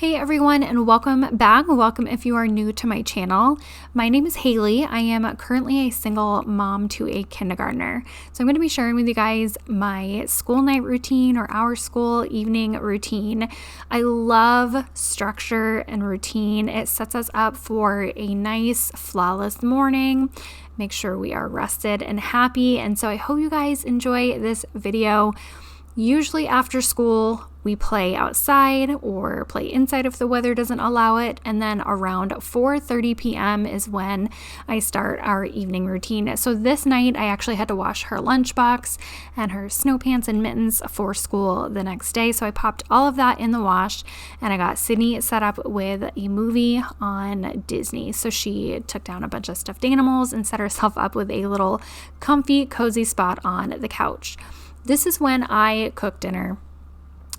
Hey everyone, and welcome back. Welcome if you are new to my channel. My name is Haley. I am currently a single mom to a kindergartner. So I'm going to be sharing with you guys my school night routine or our school evening routine. I love structure and routine. It sets us up for a nice, flawless morning. Make sure we are rested and happy. And so I hope you guys enjoy this video. Usually after school, we play outside or play inside if the weather doesn't allow it. And then around 4:30 p.m. is when I start our evening routine. So this night I actually had to wash her lunchbox and her snow pants and mittens for school the next day. So I popped all of that in the wash and I got Sydney set up with a movie on Disney. So she took down a bunch of stuffed animals and set herself up with a little comfy, cozy spot on the couch. This is when I cook dinner.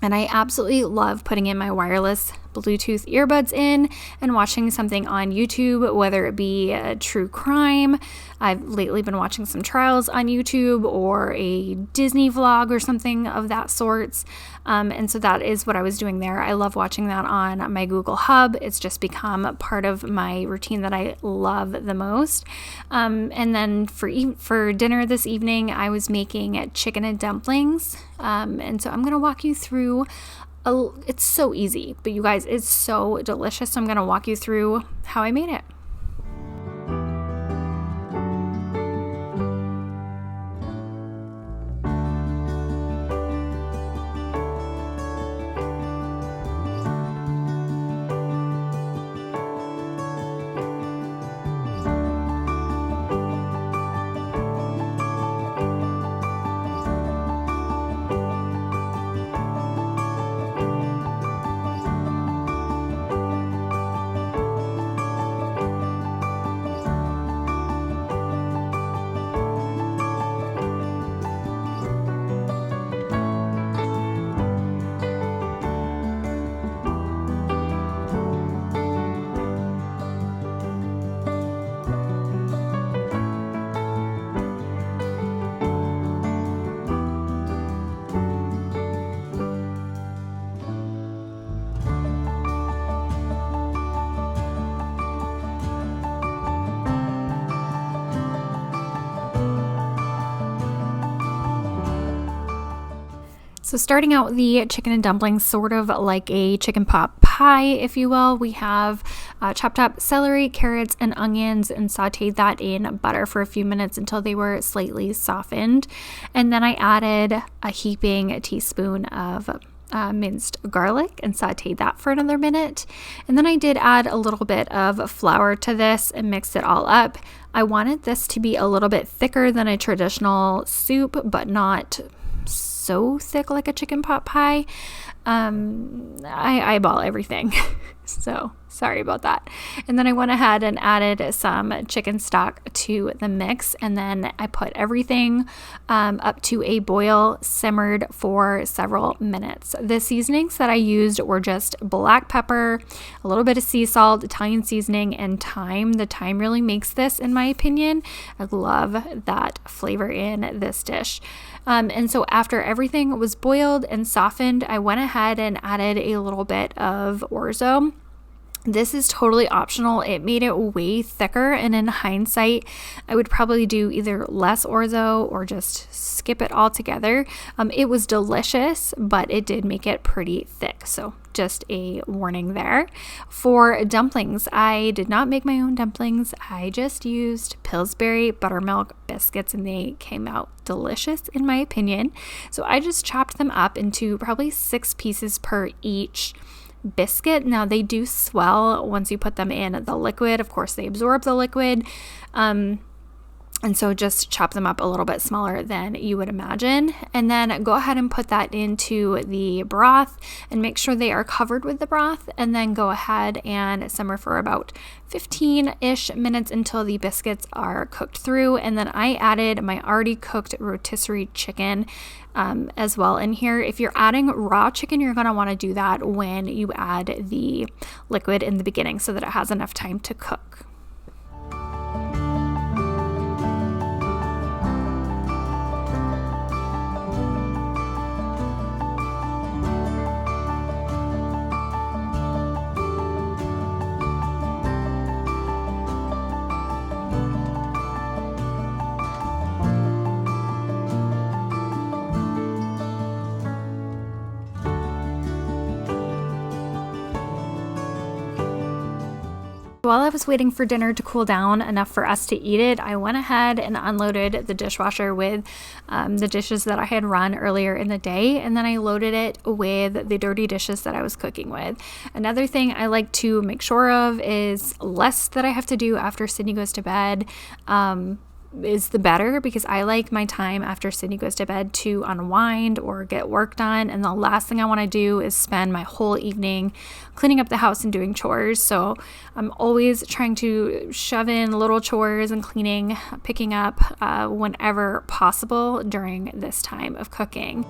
And I absolutely love putting in my wireless Bluetooth earbuds in and watching something on YouTube, whether it be a true crime. I've lately been watching some trials on YouTube or a Disney vlog or something of that sorts. And so that is what I was doing there. I love watching that on my Google Hub. It's just become part of my routine that I love the most. And then for dinner this evening, I was making chicken and dumplings. And so I'm going to walk you through. It's so easy, but you guys, it's so delicious. So I'm going to walk you through how I made it. So starting out the chicken and dumplings, sort of like a chicken pot pie, if you will, we have chopped up celery, carrots, and onions and sauteed that in butter for a few minutes until they were slightly softened. And then I added a heaping teaspoon of minced garlic and sauteed that for another minute. And then I did add a little bit of flour to this and mixed it all up. I wanted this to be a little bit thicker than a traditional soup, but not so thick like a chicken pot pie. I eyeball everything. So sorry about that. And then I went ahead and added some chicken stock to the mix. And then I put everything up to a boil, simmered for several minutes. The seasonings that I used were just black pepper, a little bit of sea salt, Italian seasoning, and thyme. The thyme really makes this, in my opinion. I love that flavor in this dish. And so after everything was boiled and softened, I went ahead and added a little bit of orzo. This is totally optional. It made it way thicker, and in hindsight, I would probably do either less orzo or just skip it altogether. It was delicious, but it did make it pretty thick. So just a warning there. For dumplings, I did not make my own dumplings. I just used Pillsbury buttermilk biscuits, and they came out delicious in my opinion. So I just chopped them up into probably 6 pieces per each biscuit. Now they do swell once you put them in the liquid. Of course, they absorb the liquid. And so just chop them up a little bit smaller than you would imagine. And then go ahead and put that into the broth and make sure they are covered with the broth. And then go ahead and simmer for about 15-ish minutes until the biscuits are cooked through. And then I added my already cooked rotisserie chicken as well in here. If you're adding raw chicken, you're going to want to do that when you add the liquid in the beginning so that it has enough time to cook. While I was waiting for dinner to cool down enough for us to eat it, I went ahead and unloaded the dishwasher with the dishes that I had run earlier in the day, and then I loaded it with the dirty dishes that I was cooking with. Another thing I like to make sure of is less that I have to do after Sydney goes to bed. Is the better, because I like my time after Sydney goes to bed to unwind or get work done, and the last thing I want to do is spend my whole evening cleaning up the house and doing chores. So I'm always trying to shove in little chores and cleaning, picking up whenever possible during this time of cooking.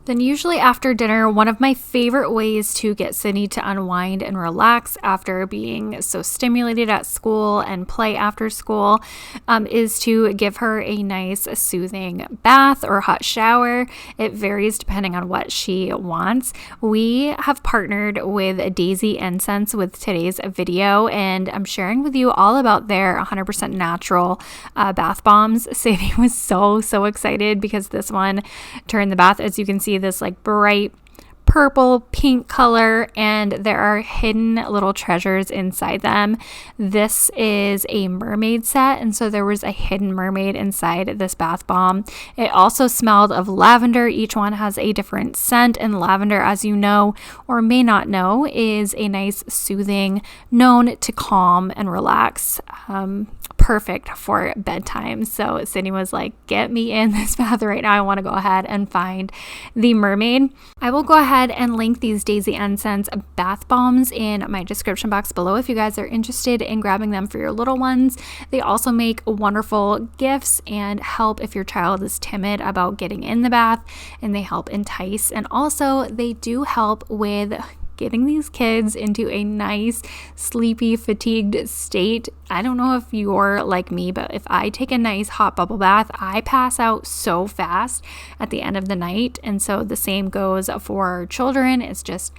Then usually after dinner, one of my favorite ways to get Sydney to unwind and relax after being so stimulated at school and play after school is to give her a nice soothing bath or hot shower. It varies depending on what she wants. We have partnered with Daisy ENCENS with today's video, and I'm sharing with you all about their 100% natural bath bombs. Sadie was so excited because this one turned the bath, as you can see, this like bright purple pink color, and there are hidden little treasures inside them. This is a mermaid set, and so there was a hidden mermaid inside this bath bomb. It also smelled of lavender. Each one has a different scent, and lavender, as you know or may not know, is a nice soothing, known to calm and relax. Perfect for bedtime. So Sydney was like, get me in this bath right now. I want to go ahead and find the mermaid. I will go ahead and link these Daisy ENCENS bath bombs in my description box below if you guys are interested in grabbing them for your little ones. They also make wonderful gifts and help if your child is timid about getting in the bath, and they help entice. And also they do help with getting these kids into a nice, sleepy, fatigued state. I don't know if you're like me, but if I take a nice hot bubble bath, I pass out so fast at the end of the night. And so the same goes for children. It's just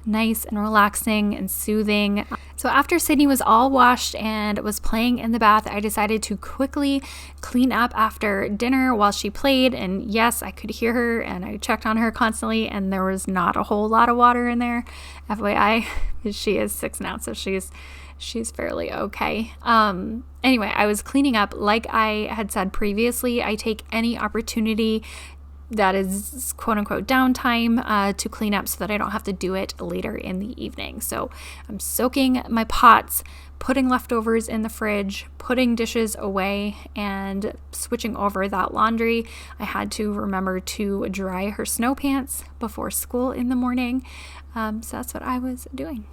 nice and relaxing and soothing. So after Sydney was all washed and was playing in the bath, I decided to quickly clean up after dinner while she played. And yes, I could hear her, and I checked on her constantly, and there was not a whole lot of water in there. FYI, she is 6 now, so she's fairly okay. Anyway, I was cleaning up. Like I had said previously, I take any opportunity that is quote unquote downtime to clean up so that I don't have to do it later in the evening. So I'm soaking my pots, putting leftovers in the fridge, putting dishes away, and switching over that laundry. I had to remember to dry her snow pants before school in the morning. So that's what I was doing.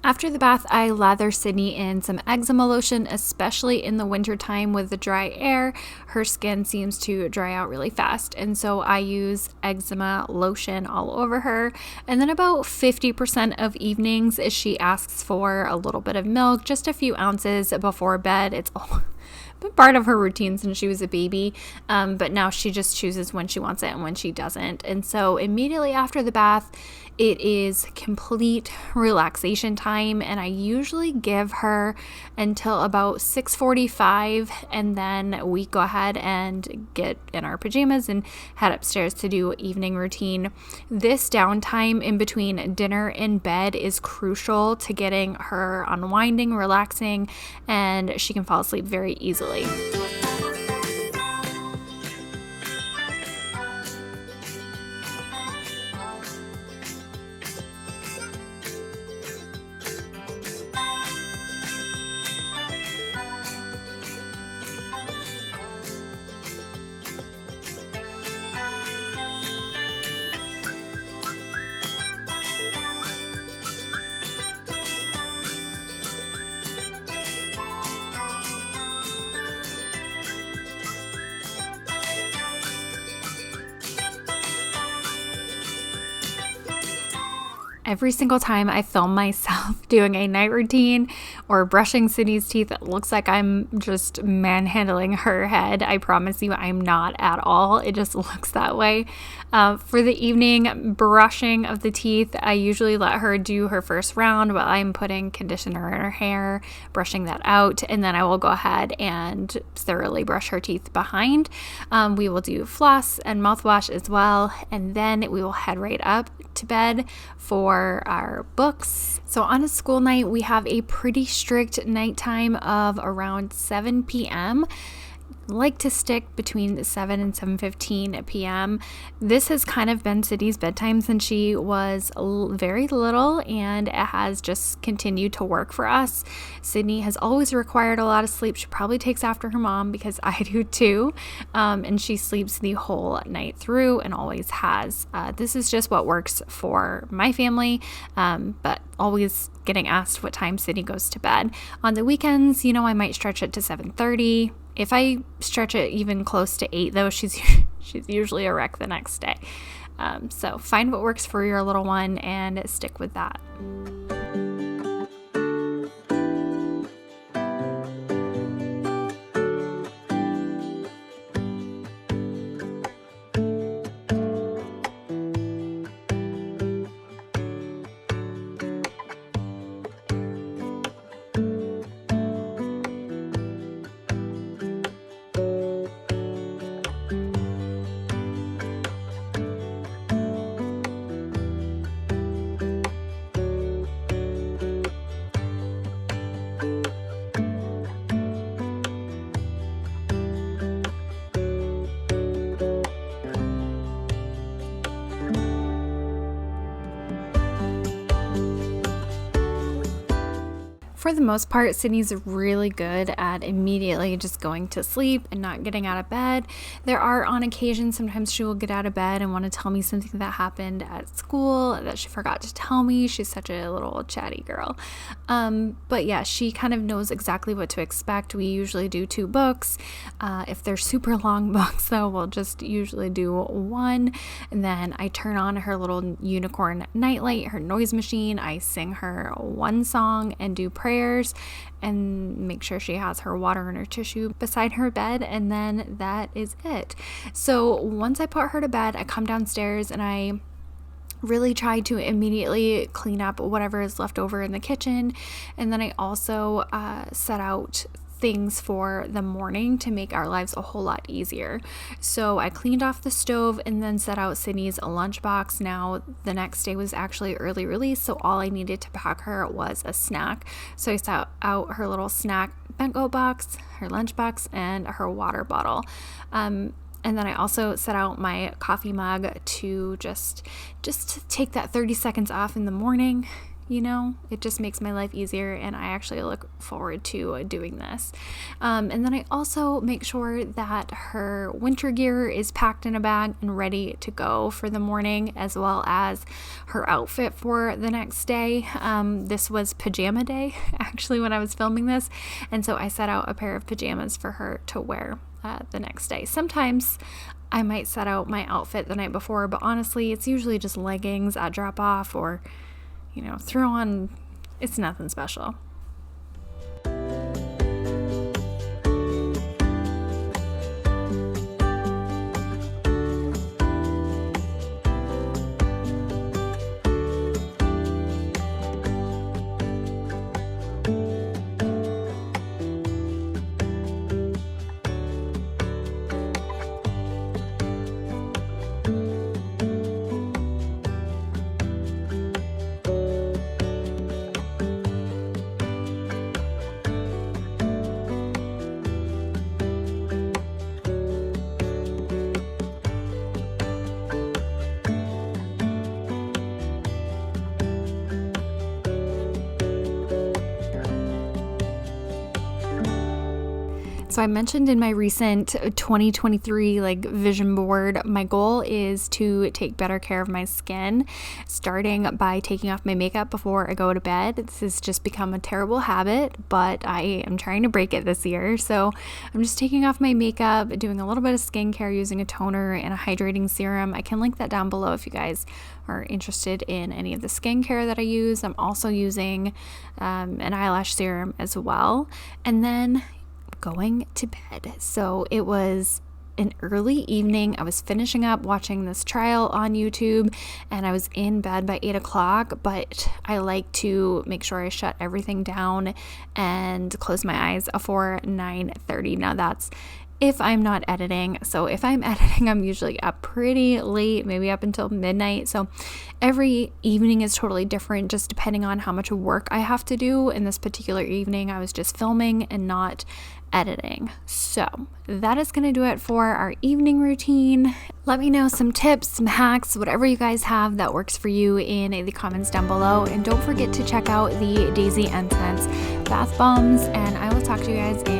After the bath, I lather Sydney in some eczema lotion, especially in the wintertime with the dry air. Her skin seems to dry out really fast, and so I use eczema lotion all over her. And then about 50% of evenings, she asks for a little bit of milk, just a few ounces before bed. It's all been part of her routine since she was a baby, but now she just chooses when she wants it and when she doesn't. And so immediately after the bath, it is complete relaxation time, and I usually give her until about 6:45, and then we go ahead and get in our pajamas and head upstairs to do evening routine. This downtime in between dinner and bed is crucial to getting her unwinding, relaxing, and she can fall asleep very easily. Every single time I film myself doing a night routine or brushing Sydney's teeth, it looks like I'm just manhandling her head. I promise you I'm not at all. It just looks that way. For the evening brushing of the teeth, I usually let her do her first round while I'm putting conditioner in her hair, brushing that out, and then I will go ahead and thoroughly brush her teeth behind. We will do floss and mouthwash as well, and then we will head right up to bed for our books. So on a school night, we have a pretty strict nighttime of around 7 p.m. Like to stick between 7 and 7:15 p.m. This has kind of been Sydney's bedtime since she was very little, and it has just continued to work for us. Sydney has always required a lot of sleep. She probably takes after her mom, because I do too, and she sleeps the whole night through and always has. This is just what works for my family, but always getting asked what time Sydney goes to bed. On the weekends, I might stretch it to 7:30. If I stretch it even close to 8, though, she's usually a wreck the next day. So find what works for your little one and stick with that. For the most part, Sydney's really good at immediately just going to sleep and not getting out of bed. There are on occasion, sometimes she will get out of bed and want to tell me something that happened at school that she forgot to tell me. She's such a little chatty girl. But yeah, she kind of knows exactly what to expect. We usually do 2 books. If they're super long books, though, we'll just usually do 1. And then I turn on her little unicorn nightlight, her noise machine. I sing her 1 song and do prayers and make sure she has her water and her tissue beside her bed, and then that is it. So once I put her to bed, I come downstairs and I really try to immediately clean up whatever is left over in the kitchen, and then I also set out things for the morning to make our lives a whole lot easier. So I cleaned off the stove and then set out Sydney's lunchbox. Now the next day was actually early release, so all I needed to pack her was a snack. So I set out her little snack bento box, her lunchbox, and her water bottle. And then I also set out my coffee mug to just to take that 30 seconds off in the morning, you know, it just makes my life easier, and I actually look forward to doing this. And then I also make sure that her winter gear is packed in a bag and ready to go for the morning, as well as her outfit for the next day. This was pajama day, actually, when I was filming this, and so I set out a pair of pajamas for her to wear the next day. Sometimes I might set out my outfit the night before, but honestly, it's usually just leggings at drop off, or, you know, throw on, it's nothing special. So I mentioned in my recent 2023 vision board, my goal is to take better care of my skin, starting by taking off my makeup before I go to bed. This has just become a terrible habit, but I am trying to break it this year. So I'm just taking off my makeup, doing a little bit of skincare using a toner and a hydrating serum. I can link that down below if you guys are interested in any of the skincare that I use. I'm also using an eyelash serum as well. And then going to bed. So it was an early evening. I was finishing up watching this trial on YouTube, and I was in bed by 8 o'clock, but I like to make sure I shut everything down and close my eyes before 9:30. Now that's if I'm not editing. So if I'm editing, I'm usually up pretty late, maybe up until midnight. So every evening is totally different, just depending on how much work I have to do. In this particular evening, I was just filming and not editing. So that is going to do it for our evening routine. Let me know some tips, some hacks, whatever you guys have that works for you in the comments down below. And don't forget to check out the Daisy ENCENS bath bombs, and I will talk to you guys in